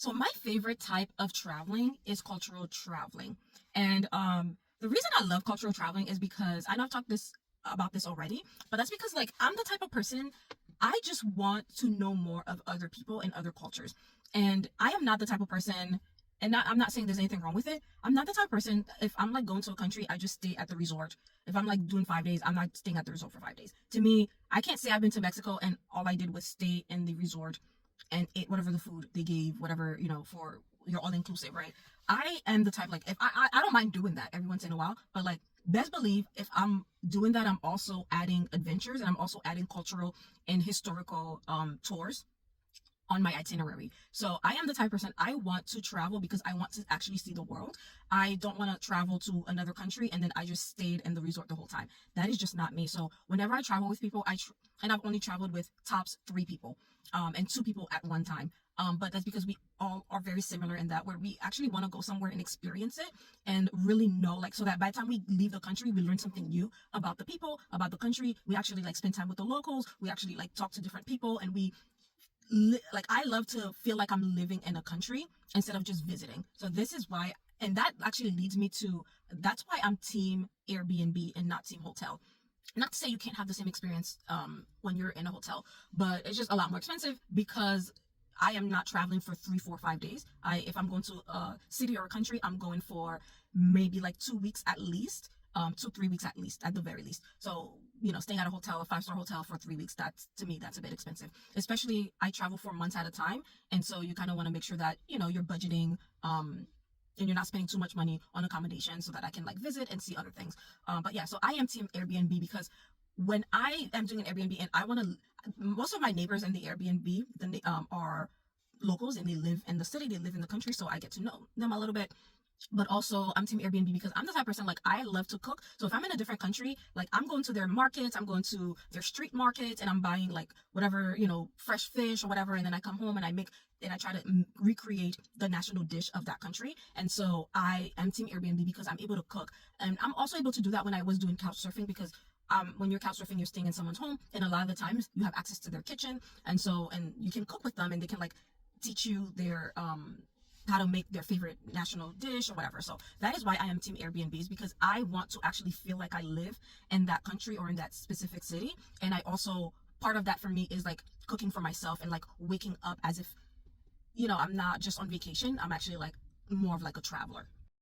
So my favorite type of traveling is cultural traveling. And the reason I love cultural traveling is because I know I've talked this about this already, but that's because like I'm the type of person I just want to know more of other people and other cultures. And I am not the type of person and I'm not saying there's anything wrong with it. I'm not the type of person if I'm like going to a country, I just stay at the resort. If I'm like doing 5 days, I'm not staying at the resort for 5 days. To me, I can't say I've been to Mexico and all I did was stay in the resort and ate whatever the food they gave, whatever, for your all inclusive, right? I am the type like if I don't mind doing that every once in a while, but like best believe if I'm doing that, I'm also adding adventures and I'm also adding cultural and historical tours on my itinerary. So I am the type of person I want to travel because I want to actually see the world. I don't want to travel to another country and then I just stayed in the resort the whole time. That is just not me. So whenever I travel with people, and I've only traveled with tops 3 people, and 2 people at one time. But that's because we all are very similar in that where we actually want to go somewhere and experience it and really know, like, so that by the time we leave the country, we learn something new about the people, about the country. We actually like spend time with the locals. We actually like talk to different people and like I love to feel like I'm living in a country instead of just visiting. So this is why, and that actually leads me to that's why I'm team Airbnb and not team hotel. Not to say you can't have the same experience when you're in a hotel, but it's just a lot more expensive because I am not traveling for 3, 4, 5 days. If I'm going to a city or a country, I'm going for maybe like 2 weeks at least, 2, 3 weeks at least, at the very least. So staying at a hotel, a 5-star hotel for 3 weeks, that's to me that's a bit expensive. Especially I travel for months at a time, and so you kind of want to make sure that you're budgeting. And you're not spending too much money on accommodation so that I can like visit and see other things. But yeah, so I am team Airbnb because when I am doing an Airbnb and I want to, most of my neighbors in the Airbnb then they are locals and they live in the city, they live in the country, so I get to know them a little bit. But also I'm team Airbnb because I'm the type of person like I love to cook. So if I'm in a different country, like I'm going to their markets, I'm going to their street markets and I'm buying like whatever, fresh fish or whatever, and then I come home and I try to recreate the national dish of that country. And so I am team Airbnb because I'm able to cook. And I'm also able to do that when I was doing couch surfing because when you're couch surfing, you're staying in someone's home, and a lot of the times you have access to their kitchen, and you can cook with them, and they can like teach you their how to make their favorite national dish or whatever. So that is why I am team Airbnbs, because I want to actually feel like I live in that country or in that specific city. And I also, part of that for me is like cooking for myself and like waking up as if I'm not just on vacation, I'm actually like more of like a traveler.